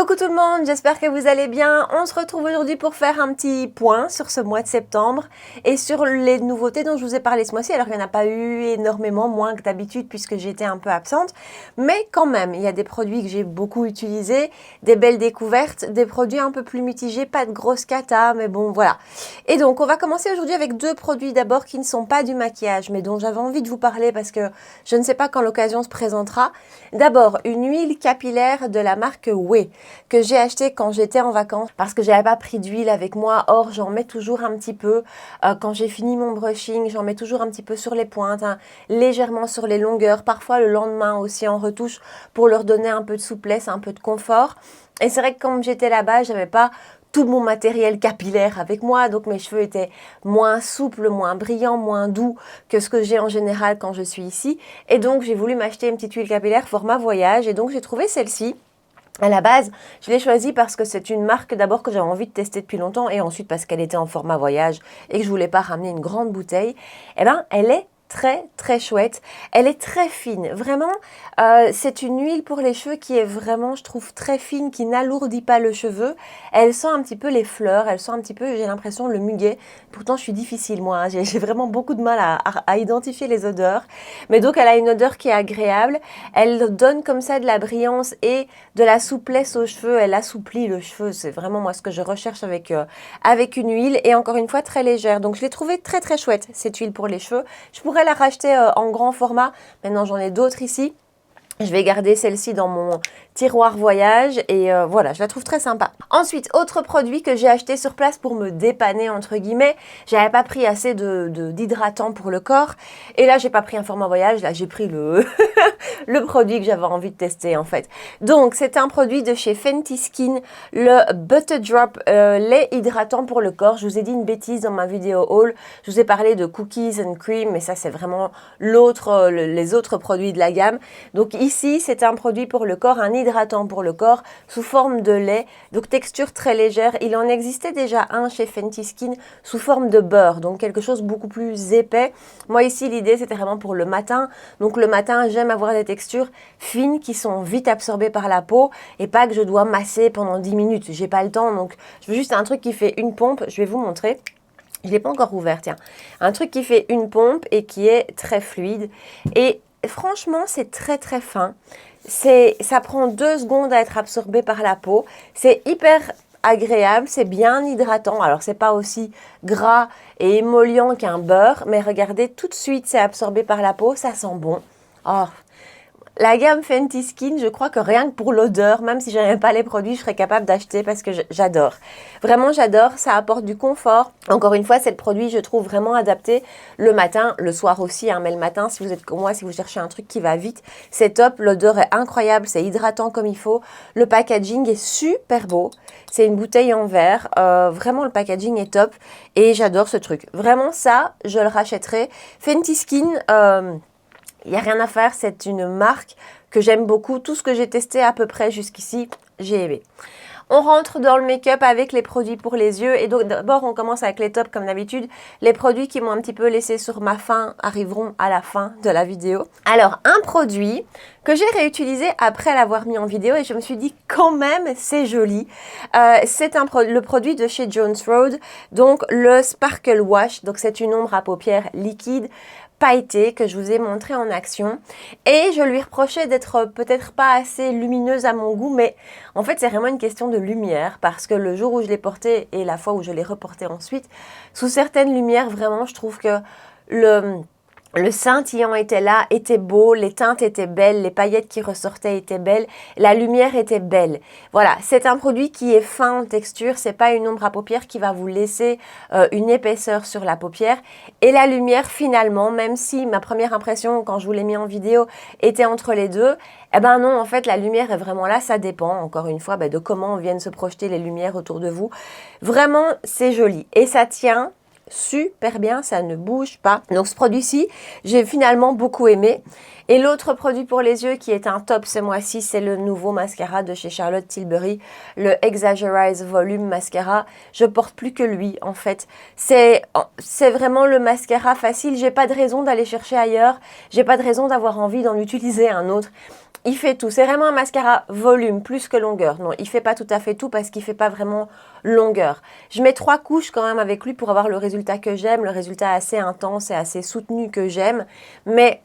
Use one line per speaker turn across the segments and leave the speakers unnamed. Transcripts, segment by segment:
Coucou tout le monde, j'espère que vous allez bien. On se retrouve aujourd'hui pour faire un petit point sur ce mois de septembre et sur les nouveautés dont je vous ai parlé ce mois-ci. Alors il n'y en a pas eu énormément, moins que d'habitude puisque j'étais un peu absente, mais quand même, il y a des produits que j'ai beaucoup utilisés, des belles découvertes, des produits un peu plus mitigés, pas de grosses cata, mais bon voilà. Et donc on va commencer aujourd'hui avec deux produits d'abord qui ne sont pas du maquillage, mais dont j'avais envie de vous parler parce que je ne sais pas quand l'occasion se présentera. D'abord, une huile capillaire de la marque Ouai que j'ai acheté quand j'étais en vacances parce que j'avais pas pris d'huile avec moi. Or, j'en mets toujours un petit peu. Quand j'ai fini mon brushing, j'en mets toujours un petit peu sur les pointes, hein, légèrement sur les longueurs, parfois le lendemain aussi en retouche pour leur donner un peu de souplesse, un peu de confort. Et c'est vrai que comme j'étais là-bas, j'avais pas tout mon matériel capillaire avec moi, donc mes cheveux étaient moins souples, moins brillants, moins doux que ce que j'ai en général quand je suis ici. Et donc, j'ai voulu m'acheter une petite huile capillaire format voyage et donc j'ai trouvé celle-ci. À la base, je l'ai choisie parce que c'est une marque d'abord que j'avais envie de tester depuis longtemps et ensuite parce qu'elle était en format voyage et que je voulais pas ramener une grande bouteille. Eh ben, elle est très chouette. Elle est très fine. Vraiment, c'est une huile pour les cheveux qui est vraiment, je trouve, très fine, qui n'alourdit pas le cheveu. Elle sent un petit peu les fleurs, elle sent un petit peu, j'ai l'impression, le muguet. Pourtant, je suis difficile, moi. Hein. J'ai vraiment beaucoup de mal à identifier les odeurs. Mais donc, elle a une odeur qui est agréable. Elle donne comme ça de la brillance et de la souplesse aux cheveux. Elle assouplit le cheveu. C'est vraiment, moi, ce que je recherche avec une huile. Et encore une fois, très légère. Donc, je l'ai trouvée très chouette, cette huile pour les cheveux. Je pourrais la racheter en grand format. Maintenant, j'en ai d'autres ici. Je vais garder celle-ci dans mon tiroir voyage et voilà, je la trouve très sympa. Ensuite, autre produit que j'ai acheté sur place pour me dépanner entre guillemets. J'avais pas pris assez d'hydratant pour le corps et là, j'ai pas pris un format voyage. Là, j'ai pris le le produit que j'avais envie de tester en fait. Donc, c'est un produit de chez Fenty Skin, le Butter Drop lait hydratant pour le corps. Je vous ai dit une bêtise dans ma vidéo haul. Je vous ai parlé de Cookies and Cream, mais ça, c'est vraiment les autres produits de la gamme. Donc ici, c'est un produit pour le corps, un hydratant pour le corps sous forme de lait, donc texture très légère. Il en existait déjà un chez Fenty Skin sous forme de beurre, donc quelque chose beaucoup plus épais. Moi ici, l'idée, c'était vraiment pour le matin. Donc le matin, j'aime avoir des textures fines qui sont vite absorbées par la peau et pas que je dois masser pendant 10 minutes. J'ai pas le temps, donc je veux juste un truc qui fait une pompe. Je vais vous montrer. Je ne l'ai pas encore ouvert, tiens. Un truc qui fait une pompe et qui est très fluide. Et franchement, c'est très fin. Ça prend 2 secondes à être absorbé par la peau. C'est hyper agréable, c'est bien hydratant. Alors, c'est pas aussi gras et émollient qu'un beurre, mais regardez, tout de suite, c'est absorbé par la peau. Ça sent bon. Oh, la gamme Fenty Skin, je crois que rien que pour l'odeur, même si je n'aimais pas les produits, je serais capable d'acheter parce que j'adore. Vraiment, j'adore. Ça apporte du confort. Encore une fois, c'est le produit, je trouve, vraiment adapté le matin, le soir aussi. Hein, mais le matin, si vous êtes comme moi, si vous cherchez un truc qui va vite, c'est top. L'odeur est incroyable. C'est hydratant comme il faut. Le packaging est super beau. C'est une bouteille en verre. Vraiment, le packaging est top. Et j'adore ce truc. Vraiment, ça, je le rachèterai. Fenty Skin... il n'y a rien à faire, c'est une marque que j'aime beaucoup. Tout ce que j'ai testé à peu près jusqu'ici, j'ai aimé. On rentre dans le make-up avec les produits pour les yeux. Et donc d'abord, on commence avec les tops comme d'habitude. Les produits qui m'ont un petit peu laissé sur ma faim arriveront à la fin de la vidéo. Alors, un produit que j'ai réutilisé après l'avoir mis en vidéo et je me suis dit quand même, c'est joli. C'est le produit de chez Jones Road, donc le Sparkle Wash. Donc c'est une ombre à paupières liquide pailletée que je vous ai montré en action et je lui reprochais d'être peut-être pas assez lumineuse à mon goût, mais en fait c'est vraiment une question de lumière parce que le jour où je l'ai porté et la fois où je l'ai reporté ensuite, sous certaines lumières vraiment je trouve que le scintillant était là, était beau, les teintes étaient belles, les paillettes qui ressortaient étaient belles, la lumière était belle. Voilà, c'est un produit qui est fin en texture, c'est pas une ombre à paupières qui va vous laisser une épaisseur sur la paupière. Et la lumière finalement, même si ma première impression quand je vous l'ai mis en vidéo était entre les deux, eh ben non, en fait la lumière est vraiment là, ça dépend encore une fois de comment viennent se projeter les lumières autour de vous. Vraiment, c'est joli et ça tient super bien, ça ne bouge pas. Donc ce produit-ci, j'ai finalement beaucoup aimé. Et l'autre produit pour les yeux qui est un top ce mois-ci, c'est le nouveau mascara de chez Charlotte Tilbury, le Exaggerize Volume Mascara. Je porte plus que lui en fait. C'est vraiment le mascara facile. J'ai pas de raison d'aller chercher ailleurs. J'ai pas de raison d'avoir envie d'en utiliser un autre. Il fait tout. C'est vraiment un mascara volume, plus que longueur. Non, il fait pas tout à fait tout parce qu'il fait pas vraiment longueur. Je mets 3 couches quand même avec lui pour avoir le résultat que j'aime, le résultat assez intense et assez soutenu que j'aime. Mais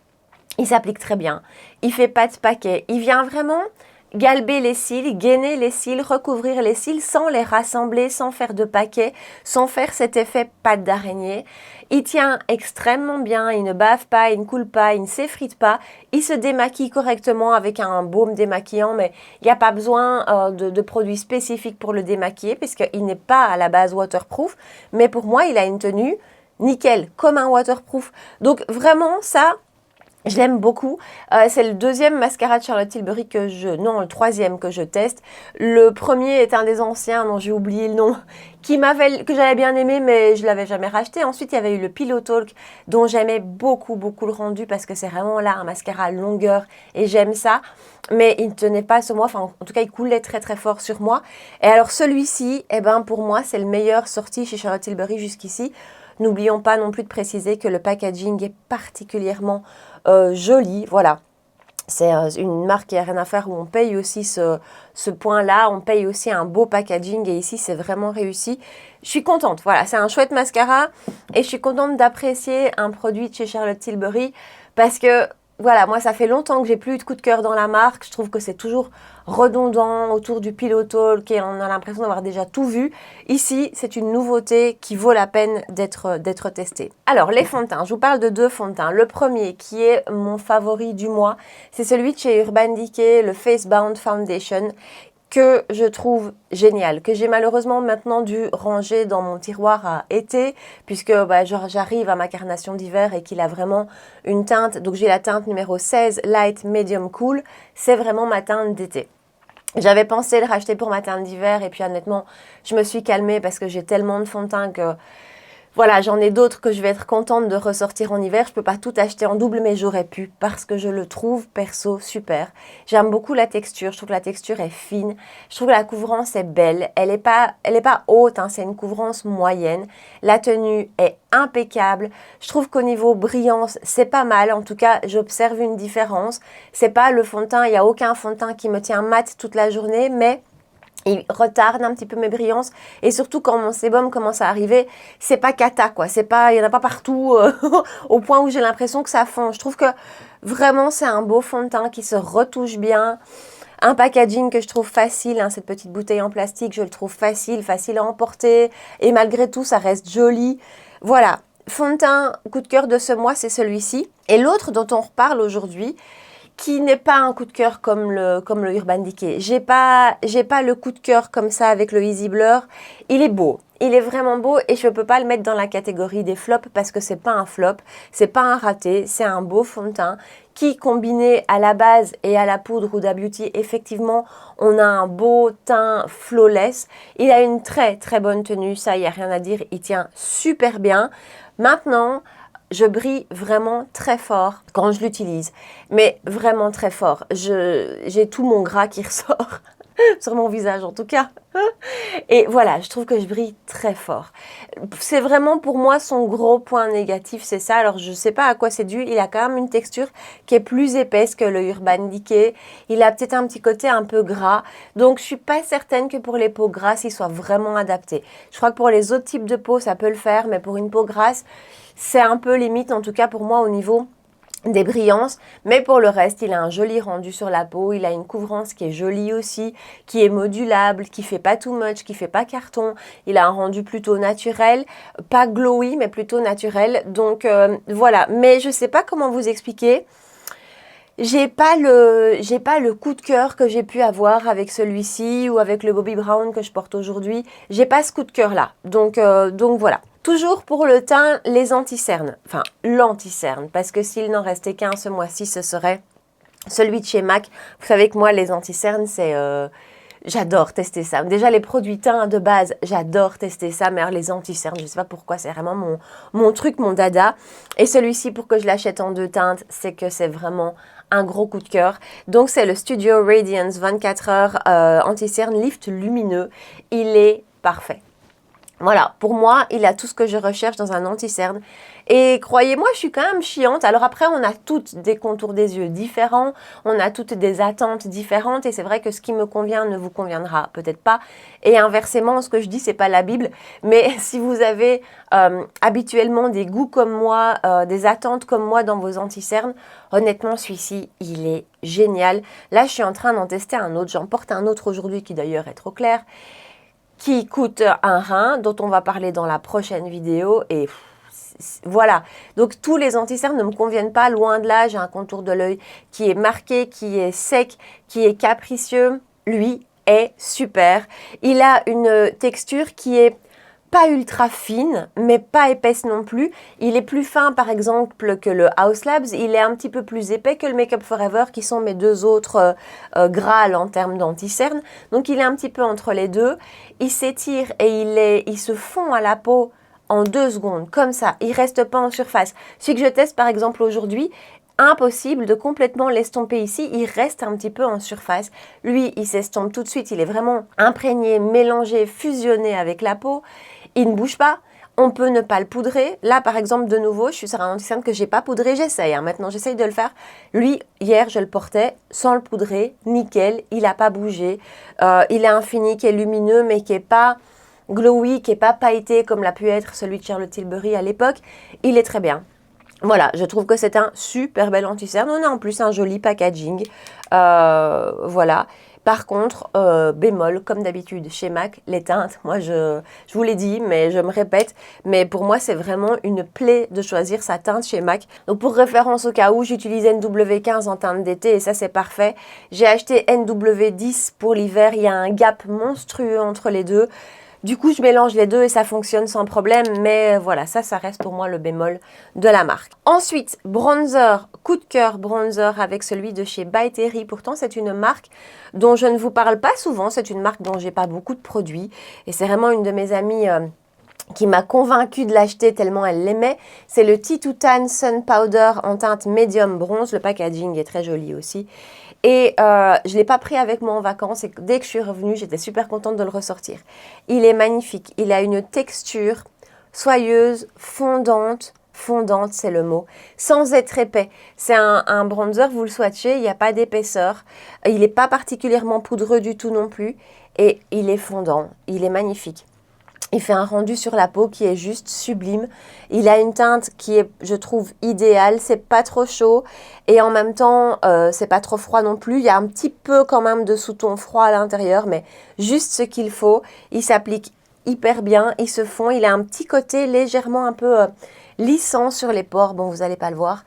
il s'applique très bien. Il fait pas de paquet. Il vient vraiment galber les cils, gainer les cils, recouvrir les cils sans les rassembler, sans faire de paquet, sans faire cet effet pâte d'araignée. Il tient extrêmement bien, il ne bave pas, il ne coule pas, il ne s'effrite pas. Il se démaquille correctement avec un baume démaquillant, mais il n'y a pas besoin de produits spécifiques pour le démaquiller puisqu'il n'est pas à la base waterproof. Mais pour moi, il a une tenue nickel, comme un waterproof. Donc vraiment, ça... Je l'aime beaucoup. C'est le deuxième mascara de Charlotte Tilbury non, le troisième que je teste. Le premier est un des anciens dont j'ai oublié le nom, que j'avais bien aimé, mais je l'avais jamais racheté. Ensuite, il y avait eu le Pillow Talk, dont j'aimais beaucoup le rendu parce que c'est vraiment là un mascara à longueur et j'aime ça. Mais il ne tenait pas sur moi, enfin en tout cas il coulait très fort sur moi. Et alors celui-ci, eh ben pour moi c'est le meilleur sorti chez Charlotte Tilbury jusqu'ici. N'oublions pas non plus de préciser que le packaging est particulièrement joli. Voilà, c'est une marque qui n'a rien à faire où on paye aussi ce point-là. On paye aussi un beau packaging et ici c'est vraiment réussi. Je suis contente. Voilà, c'est un chouette mascara et je suis contente d'apprécier un produit de chez Charlotte Tilbury parce que voilà, moi ça fait longtemps que j'ai plus eu de coup de cœur dans la marque. Je trouve que c'est toujours redondant autour du Pillow Talk et on a l'impression d'avoir déjà tout vu. Ici, c'est une nouveauté qui vaut la peine d'être testée. Alors, les fonds de teint. Je vous parle de 2 fonds de teint. Le premier, qui est mon favori du mois, c'est celui de chez Urban Decay, le Facebound Foundation, que je trouve génial, que j'ai malheureusement maintenant dû ranger dans mon tiroir à été, puisque j'arrive à ma carnation d'hiver et qu'il a vraiment une teinte, donc j'ai la teinte numéro 16, Light Medium Cool, c'est vraiment ma teinte d'été. J'avais pensé le racheter pour ma teinte d'hiver et puis honnêtement, je me suis calmée parce que j'ai tellement de fond de teint que voilà, j'en ai d'autres que je vais être contente de ressortir en hiver. Je peux pas tout acheter en double, mais j'aurais pu parce que je le trouve perso super. J'aime beaucoup la texture. Je trouve que la texture est fine. Je trouve que la couvrance est belle. Elle est pas haute, hein, c'est une couvrance moyenne. La tenue est impeccable. Je trouve qu'au niveau brillance, c'est pas mal. En tout cas, j'observe une différence. C'est pas le fond de teint. Il y a aucun fond de teint qui me tient mat toute la journée, mais il retarde un petit peu mes brillances et surtout quand mon sébum commence à arriver, c'est pas cata quoi, il y en a pas partout au point où j'ai l'impression que ça fond. Je trouve que vraiment c'est un beau fond de teint qui se retouche bien. Un packaging que je trouve facile, hein, cette petite bouteille en plastique, je le trouve facile à emporter et malgré tout ça reste joli. Voilà, fond de teint coup de cœur de ce mois, c'est celui-ci. Et l'autre dont on reparle aujourd'hui, qui n'est pas un coup de cœur comme le Urban Decay. J'ai pas le coup de cœur comme ça avec le Easy Blur. Il est beau. Il est vraiment beau et je peux pas le mettre dans la catégorie des flops parce que c'est pas un flop, c'est pas un raté, c'est un beau fond de teint qui, combiné à la base et à la poudre Huda Beauty, effectivement, on a un beau teint flawless. Il a une très bonne tenue, ça, il n'y a rien à dire, il tient super bien. Maintenant, je brille vraiment très fort quand je l'utilise, mais vraiment très fort. J'ai tout mon gras qui ressort sur mon visage en tout cas. Et voilà, je trouve que je brille très fort. C'est vraiment pour moi son gros point négatif, c'est ça. Alors je ne sais pas à quoi c'est dû. Il a quand même une texture qui est plus épaisse que le Urban Decay. Il a peut-être un petit côté un peu gras. Donc je suis pas certaine que pour les peaux grasses, il soit vraiment adapté. Je crois que pour les autres types de peau, ça peut le faire, mais pour une peau grasse, c'est un peu limite, en tout cas pour moi, au niveau des brillances, mais pour le reste, il a un joli rendu sur la peau, il a une couvrance qui est jolie aussi, qui est modulable, qui fait pas too much, qui fait pas carton, il a un rendu plutôt naturel, pas glowy, mais plutôt naturel, donc voilà, mais je sais pas comment vous expliquer. J'ai pas le coup de cœur que j'ai pu avoir avec celui-ci ou avec le Bobbi Brown que je porte aujourd'hui. J'ai pas ce coup de cœur là. Donc voilà. Toujours pour le teint, les anti-cernes. Enfin, l'anti-cerne. Parce que s'il n'en restait qu'un ce mois-ci, ce serait celui de chez MAC. Vous savez que moi, les anti-cernes, c'est... j'adore tester ça. Déjà, les produits teints de base, j'adore tester ça. Mais alors, les anti-cernes, je ne sais pas pourquoi, c'est vraiment mon truc, mon dada. Et celui-ci, pour que je l'achète en 2 teintes, c'est que c'est vraiment un gros coup de cœur. Donc, c'est le Studio Radiance 24 heures anti-cerne Lift Lumineux. Il est parfait. Voilà, pour moi, il a tout ce que je recherche dans un anti-cerne. Et croyez-moi, je suis quand même chiante. Alors après, on a toutes des contours des yeux différents, on a toutes des attentes différentes, et c'est vrai que ce qui me convient ne vous conviendra peut-être pas. Et inversement, ce que je dis, c'est pas la Bible, mais si vous avez habituellement des goûts comme moi, des attentes comme moi dans vos anti-cernes, honnêtement, celui-ci, il est génial. Là, je suis en train d'en tester un autre. J'en porte un autre aujourd'hui qui d'ailleurs est trop clair, qui coûte un rein, dont on va parler dans la prochaine vidéo. Et voilà, donc tous les anti-cernes ne me conviennent pas, loin de là. J'ai un contour de l'œil qui est marqué, qui est sec, qui est capricieux. Lui est super. Il a une texture qui est pas ultra fine, mais pas épaisse non plus. Il est plus fin, par exemple, que le Haus Labs. Il est un petit peu plus épais que le Make Up Forever, qui sont mes deux autres Graal en termes d'anti-cerne. Donc, il est un petit peu entre les deux. Il s'étire et il se fond à la peau en 2 secondes, comme ça. Il reste pas en surface. Celui que je teste, par exemple, aujourd'hui, impossible de complètement l'estomper ici, il reste un petit peu en surface. Lui, il s'estompe tout de suite, il est vraiment imprégné, mélangé, fusionné avec la peau. Il ne bouge pas, on peut ne pas le poudrer. Là, par exemple, de nouveau, je suis sur un anti-cerne que j'ai pas poudré, j'essaye. Maintenant, j'essaye de le faire. Lui, hier, je le portais sans le poudrer, nickel, il n'a pas bougé. Il a un fini qui est lumineux, mais qui n'est pas glowy, qui n'est pas pailleté comme l'a pu être celui de Charlotte Tilbury à l'époque. Il est très bien. Voilà, je trouve que c'est un super bel anti-cerne. On a en plus un joli packaging. Voilà. Par contre, bémol, comme d'habitude, chez MAC, les teintes, moi je vous l'ai dit, mais je me répète, mais pour moi c'est vraiment une plaie de choisir sa teinte chez MAC. Donc pour référence au cas où, j'utilise NW15 en teinte d'été et ça c'est parfait. J'ai acheté NW10 pour l'hiver, il y a un gap monstrueux entre les deux. Du coup, je mélange les deux et ça fonctionne sans problème, mais voilà, ça reste pour moi le bémol de la marque. Ensuite, bronzer, coup de cœur bronzer avec celui de chez By Terry. Pourtant, c'est une marque dont je ne vous parle pas souvent, c'est une marque dont j'ai pas beaucoup de produits et c'est vraiment une de mes amies qui m'a convaincue de l'acheter tellement elle l'aimait. C'est le T2Tan Sun Powder en teinte médium bronze. Le packaging est très joli aussi. Et je ne l'ai pas pris avec moi en vacances et dès que je suis revenue, j'étais super contente de le ressortir. Il est magnifique. Il a une texture soyeuse, fondante. Fondante, c'est le mot. Sans être épais. C'est un bronzer, vous le swatchez, il n'y a pas d'épaisseur. Il n'est pas particulièrement poudreux du tout non plus. Et il est fondant. Il est magnifique. Il fait un rendu sur la peau qui est juste sublime. Il a une teinte qui est, je trouve, idéale. C'est pas trop chaud et en même temps, c'est pas trop froid non plus. Il y a un petit peu quand même de sous-ton froid à l'intérieur, mais juste ce qu'il faut. Il s'applique hyper bien. Il se fond. Il a un petit côté légèrement un peu lissant sur les pores. Bon, vous n'allez pas le voir.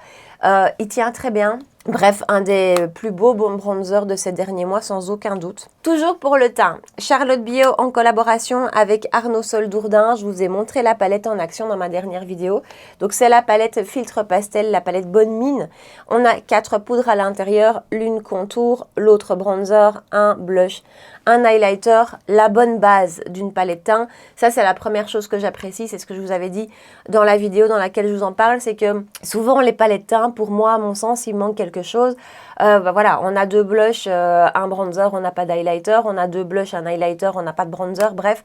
Il tient très bien. Bref, un des plus beaux bronzers de ces derniers mois, sans aucun doute. Toujours pour le teint, Charlotte Bio en collaboration avec Arnaud Soldourdin. Je vous ai montré la palette en action dans ma dernière vidéo. Donc c'est la palette Filtre Pastel, la palette Bonne Mine. On a 4 poudres à l'intérieur, l'une contour, l'autre bronzer, un blush, un highlighter, la bonne base d'une palette teint. Ça, c'est la première chose que j'apprécie. C'est ce que je vous avais dit dans la vidéo dans laquelle je vous en parle. C'est que souvent, les palettes teint, pour moi, à mon sens, il manque quelque chose. Voilà, on a 2 blushs, un bronzer, on n'a pas d'highlighter. On a 2 blushs, un highlighter, on n'a pas de bronzer. Bref,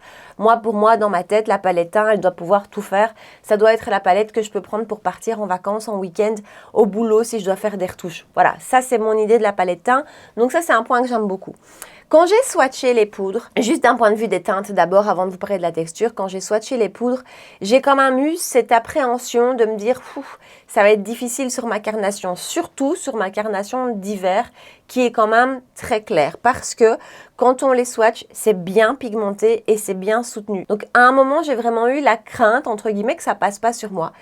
pour moi, dans ma tête, la palette teint, elle doit pouvoir tout faire. Ça doit être la palette que je peux prendre pour partir en vacances, en week-end, au boulot, si je dois faire des retouches. Voilà, ça, c'est mon idée de la palette teint. Donc ça, c'est un point que j'aime beaucoup. Quand j'ai swatché les poudres, juste d'un point de vue des teintes d'abord, avant de vous parler de la texture, quand j'ai swatché les poudres, j'ai quand même eu cette appréhension de me dire « ça va être difficile sur ma carnation », surtout sur ma carnation d'hiver, qui est quand même très claire, parce que quand on les swatch, c'est bien pigmenté et c'est bien soutenu. Donc à un moment, j'ai vraiment eu la crainte, entre guillemets, que ça passe pas sur moi.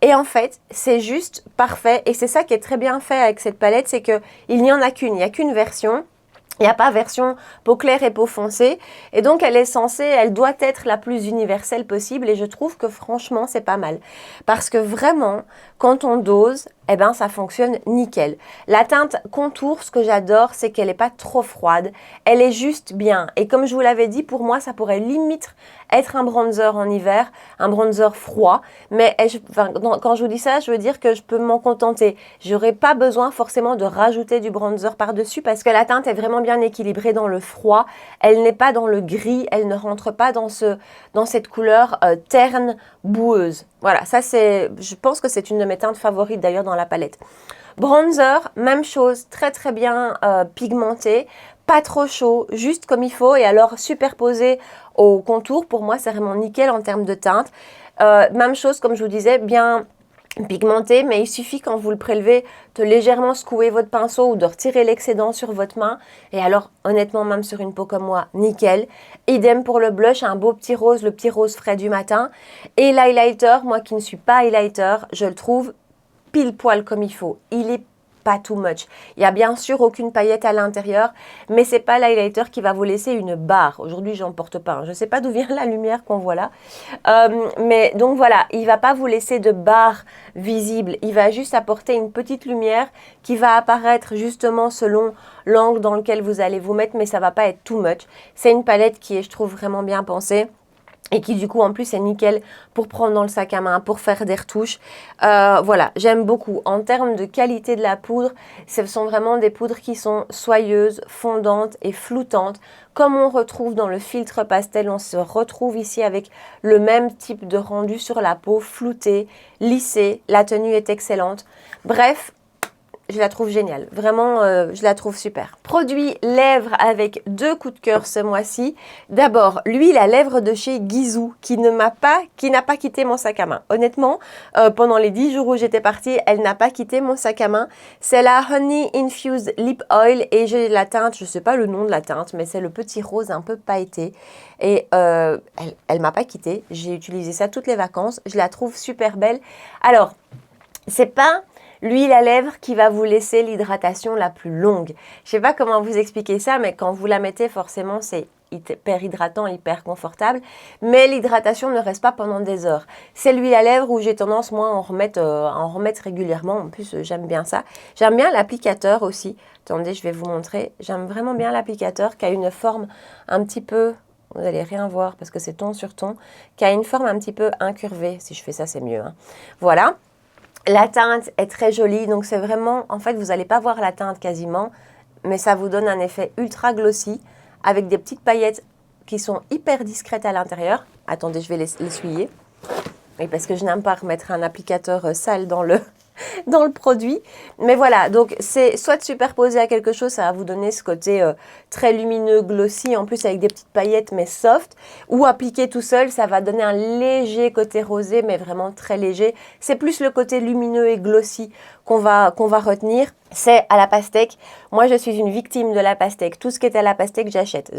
Et en fait, c'est juste parfait, et c'est ça qui est très bien fait avec cette palette, c'est qu'il n'y en a qu'une, il n'y a qu'une version. Il n'y a pas version peau claire et peau foncée et donc elle doit être la plus universelle possible et je trouve que franchement c'est pas mal parce que vraiment quand on dose, eh ben ça fonctionne nickel. La teinte contour, ce que j'adore, c'est qu'elle n'est pas trop froide, elle est juste bien. Et comme je vous l'avais dit, pour moi, ça pourrait limite être un bronzer en hiver, un bronzer froid. Mais quand je vous dis ça, je veux dire que je peux m'en contenter. J'aurais pas besoin forcément de rajouter du bronzer par-dessus parce que la teinte est vraiment bien équilibrée dans le froid. Elle n'est pas dans le gris, elle ne rentre pas dans cette couleur terne, boueuse. Voilà, ça je pense que c'est une de mes teintes favorites d'ailleurs dans la palette. Bronzer, même chose, très très bien pigmenté, pas trop chaud, juste comme il faut et alors superposé au contour. Pour moi, c'est vraiment nickel en termes de teinte. Même chose, comme je vous disais, bien pigmenté, mais il suffit quand vous le prélevez de légèrement secouer votre pinceau ou de retirer l'excédent sur votre main. Et alors, honnêtement, même sur une peau comme moi, nickel. Idem pour le blush, un beau petit rose, le petit rose frais du matin. Et l'highlighter, moi qui ne suis pas highlighter, je le trouve pile poil comme il faut. Il est pas too much. Il n'y a bien sûr aucune paillette à l'intérieur, mais c'est pas l'highlighter qui va vous laisser une barre. Aujourd'hui, j'en porte pas. Je ne sais pas d'où vient la lumière qu'on voit là. Mais donc voilà, il va pas vous laisser de barre visible. Il va juste apporter une petite lumière qui va apparaître justement selon l'angle dans lequel vous allez vous mettre, mais ça va pas être too much. C'est une palette qui est, je trouve, vraiment bien pensée. Et qui du coup en plus est nickel pour prendre dans le sac à main, pour faire des retouches. Voilà, j'aime beaucoup. En termes de qualité de la poudre, ce sont vraiment des poudres qui sont soyeuses, fondantes et floutantes. Comme on retrouve dans le filtre pastel, on se retrouve ici avec le même type de rendu sur la peau, flouté, lissé. La tenue est excellente. Bref, je la trouve géniale. Vraiment, je la trouve super. Produit lèvres avec 2 coups de cœur ce mois-ci. D'abord, l'huile à lèvres de chez Gisou qui n'a pas quitté mon sac à main. Honnêtement, pendant les 10 jours où j'étais partie, elle n'a pas quitté mon sac à main. C'est la Honey Infused Lip Oil et j'ai la teinte, je ne sais pas le nom de la teinte, mais c'est le petit rose un peu pailleté. Et elle m'a pas quitté. J'ai utilisé ça toutes les vacances. Je la trouve super belle. Alors, c'est pas l'huile à lèvres qui va vous laisser l'hydratation la plus longue. Je sais pas comment vous expliquer ça, mais quand vous la mettez, forcément, c'est hyper hydratant, hyper confortable. Mais l'hydratation ne reste pas pendant des heures. C'est l'huile à lèvres où j'ai tendance, moi, à en remettre régulièrement. En plus, j'aime bien ça. J'aime bien l'applicateur aussi. Attendez, je vais vous montrer. J'aime vraiment bien l'applicateur qui a une forme un petit peu... Vous n'allez rien voir parce que c'est ton sur ton. Qui a une forme un petit peu incurvée. Si je fais ça, c'est mieux, hein. Voilà. La teinte est très jolie, donc c'est vraiment, en fait, vous n'allez pas voir la teinte quasiment, mais ça vous donne un effet ultra glossy avec des petites paillettes qui sont hyper discrètes à l'intérieur. Attendez, je vais l'essuyer. Oui, parce que je n'aime pas remettre un applicateur sale dans le produit. Mais voilà, donc c'est soit de superposer à quelque chose, ça va vous donner ce côté très lumineux, glossy, en plus avec des petites paillettes mais soft, ou appliquer tout seul, ça va donner un léger côté rosé, mais vraiment très léger. C'est plus le côté lumineux et glossy qu'on va retenir. C'est à la pastèque. Moi, je suis une victime de la pastèque. Tout ce qui est à la pastèque, j'achète.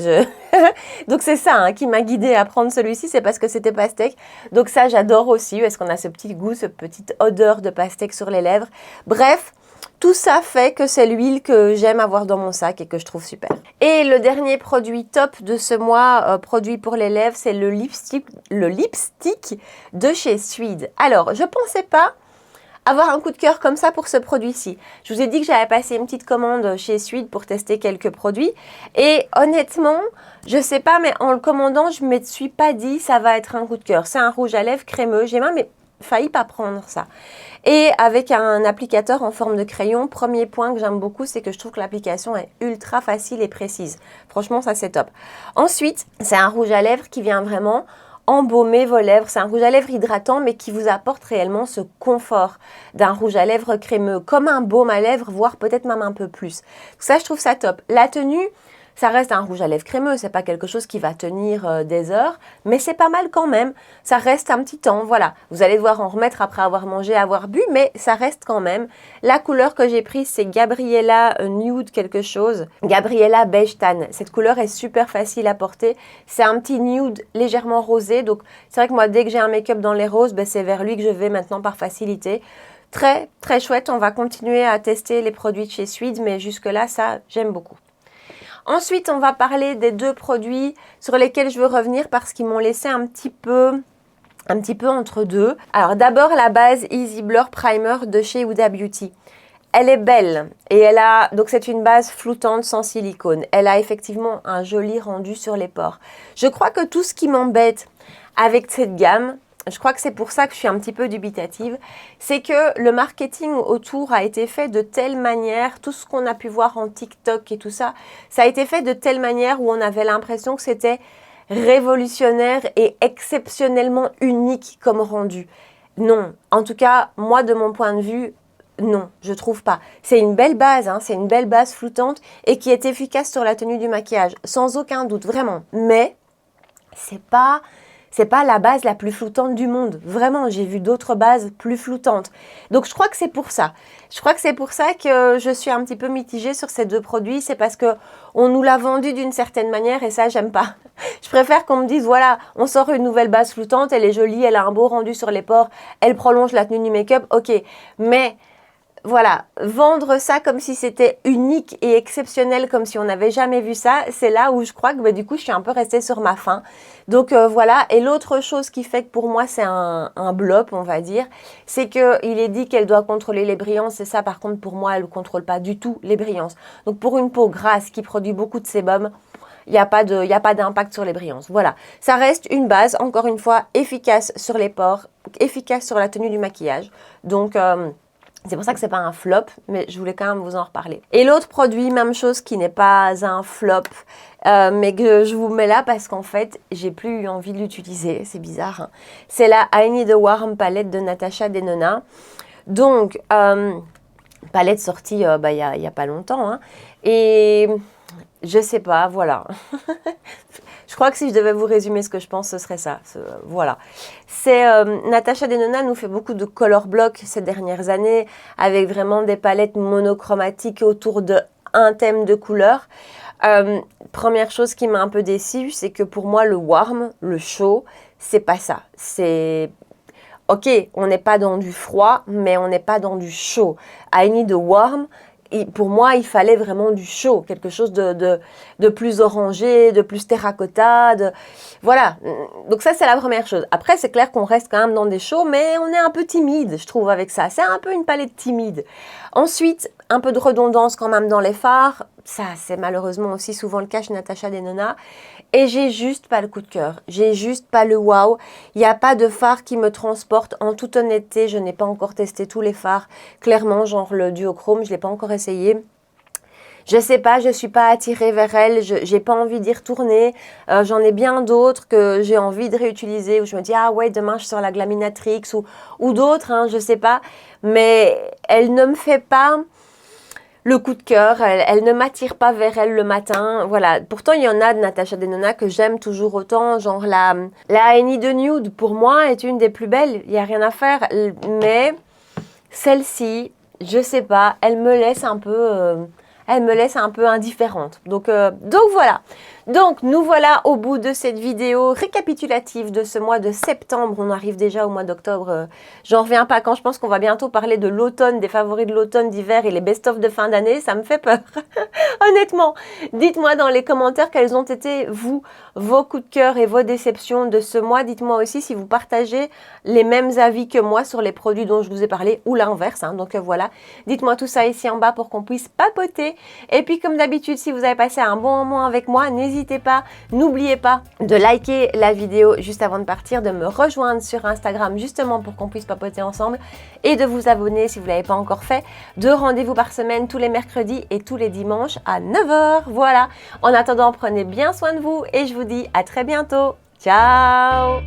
Donc, c'est ça hein, qui m'a guidée à prendre celui-ci, c'est parce que c'était pastèque. Donc, ça, j'adore aussi, parce qu'on a ce petit goût, cette petite odeur de pastèque sur les lèvres. Bref, tout ça fait que c'est l'huile que j'aime avoir dans mon sac et que je trouve super. Et le dernier produit top de ce mois, produit pour les lèvres, c'est le lipstick de chez Suede. Alors, je pensais pas avoir un coup de cœur comme ça pour ce produit-ci. Je vous ai dit que j'avais passé une petite commande chez Suede pour tester quelques produits. Et honnêtement, je sais pas, mais en le commandant, je ne me suis pas dit ça va être un coup de cœur. C'est un rouge à lèvres crémeux. J'ai même failli pas prendre ça. Et avec un applicateur en forme de crayon, premier point que j'aime beaucoup, c'est que je trouve que l'application est ultra facile et précise. Franchement, ça c'est top. Ensuite, c'est un rouge à lèvres qui vient vraiment embaumer vos lèvres. C'est un rouge à lèvres hydratant, mais qui vous apporte réellement ce confort d'un rouge à lèvres crémeux, comme un baume à lèvres, voire peut-être même un peu plus. Ça, je trouve ça top. La tenue, ça reste un rouge à lèvres crémeux, c'est pas quelque chose qui va tenir des heures, mais c'est pas mal quand même. Ça reste un petit temps, voilà. Vous allez devoir en remettre après avoir mangé, avoir bu, mais ça reste quand même. La couleur que j'ai prise, c'est Gabriella Nude quelque chose. Gabriella Beige Tan. Cette couleur est super facile à porter. C'est un petit nude légèrement rosé, donc c'est vrai que moi, dès que j'ai un make-up dans les roses, c'est vers lui que je vais maintenant par facilité. Très, très chouette. On va continuer à tester les produits de chez Suede, mais jusque-là, ça, j'aime beaucoup. Ensuite, on va parler des 2 produits sur lesquels je veux revenir parce qu'ils m'ont laissé un petit peu un petit peu entre deux. Alors d'abord la base Easy Blur Primer de chez Huda Beauty. Elle est belle et elle a, donc c'est une base floutante sans silicone. Elle a effectivement un joli rendu sur les pores. Je crois que tout ce qui m'embête avec cette gamme, je crois que c'est pour ça que je suis un petit peu dubitative, c'est que le marketing autour a été fait de telle manière, tout ce qu'on a pu voir en TikTok et tout ça, ça a été fait de telle manière où on avait l'impression que c'était révolutionnaire et exceptionnellement unique comme rendu. Non, en tout cas, moi de mon point de vue, non, je trouve pas. C'est une belle base, hein, c'est une belle base floutante et qui est efficace sur la tenue du maquillage, sans aucun doute, vraiment. Mais c'est pas la base la plus floutante du monde. Vraiment, j'ai vu d'autres bases plus floutantes. Donc, je crois que c'est pour ça. Je crois que c'est pour ça que je suis un petit peu mitigée sur ces deux produits. C'est parce que on nous l'a vendu d'une certaine manière et ça, j'aime pas. Je préfère qu'on me dise, voilà, on sort une nouvelle base floutante, elle est jolie, elle a un beau rendu sur les pores, elle prolonge la tenue du make-up, ok. Mais voilà, vendre ça comme si c'était unique et exceptionnel, comme si on n'avait jamais vu ça, c'est là où je crois que du coup, je suis un peu restée sur ma faim. Donc voilà, et l'autre chose qui fait que pour moi, c'est un blop, on va dire, c'est qu'il est dit qu'elle doit contrôler les brillances, et ça, par contre, pour moi, elle ne contrôle pas du tout les brillances. Donc pour une peau grasse qui produit beaucoup de sébum, il n'y a pas d'impact sur les brillances. Voilà, ça reste une base, encore une fois, efficace sur les pores, efficace sur la tenue du maquillage. Donc c'est pour ça que c'est pas un flop, mais je voulais quand même vous en reparler. Et l'autre produit, même chose, qui n'est pas un flop, mais que je vous mets là parce qu'en fait, j'ai plus eu envie de l'utiliser. C'est bizarre, hein. C'est la I Need a Warm palette de Natasha Denona. Donc, palette sortie il y a pas longtemps, hein. Et je sais pas, voilà. Je crois que si je devais vous résumer ce que je pense, ce serait ça. Voilà. Natasha Denona nous fait beaucoup de color block ces dernières années, avec vraiment des palettes monochromatiques autour d'un thème de couleur. Première chose qui m'a un peu déçue, c'est que pour moi, le warm, le chaud, c'est pas ça. C'est... Ok, on n'est pas dans du froid, mais on n'est pas dans du chaud. I need a warm. Et pour moi, il fallait vraiment du chaud, quelque chose de plus orangé, de plus terracotta. Voilà, donc ça, c'est la première chose. Après, c'est clair qu'on reste quand même dans des chauds, mais on est un peu timide, je trouve, avec ça. C'est un peu une palette timide. Ensuite, un peu de redondance quand même dans les fards. Ça, c'est malheureusement aussi souvent le cas chez Natasha Denona. Et j'ai juste pas le coup de cœur. J'ai juste pas le wow. Il n'y a pas de fard qui me transporte. En toute honnêteté, je n'ai pas encore testé tous les fards. Clairement, genre le duochrome, je ne l'ai pas encore essayé. Je sais pas, je suis pas attirée vers elle, j'ai pas envie d'y retourner. J'en ai bien d'autres que j'ai envie de réutiliser, où je me dis, ah ouais, demain je sors la Glaminatrix ou d'autres, hein, je sais pas. Mais elle ne me fait pas le coup de cœur, elle ne m'attire pas vers elle le matin. Voilà. Pourtant, il y en a de Natasha Denona que j'aime toujours autant. Genre la I Need a Nude, pour moi, est une des plus belles. Il n'y a rien à faire. Mais celle-ci, je sais pas, elle me laisse un peu indifférente. Donc voilà. Donc nous voilà au bout de cette vidéo récapitulative de ce mois de septembre. On arrive déjà au mois d'octobre. J'en reviens pas quand je pense qu'on va bientôt parler de l'automne, des favoris de l'automne, d'hiver et les best-of de fin d'année. Ça me fait peur. Honnêtement, dites-moi dans les commentaires quels ont été, vous, vos coups de cœur et vos déceptions de ce mois. Dites-moi aussi si vous partagez les mêmes avis que moi sur les produits dont je vous ai parlé ou l'inverse. Hein. Donc voilà, dites-moi tout ça ici en bas pour qu'on puisse papoter. Et puis comme d'habitude, si vous avez passé un bon moment avec moi, n'hésitez pas, n'oubliez pas de liker la vidéo juste avant de partir, de me rejoindre sur Instagram justement pour qu'on puisse papoter ensemble et de vous abonner si vous ne l'avez pas encore fait. 2 rendez-vous par semaine tous les mercredis et tous les dimanches à 9 h. Voilà, en attendant, prenez bien soin de vous et je vous dis à très bientôt. Ciao!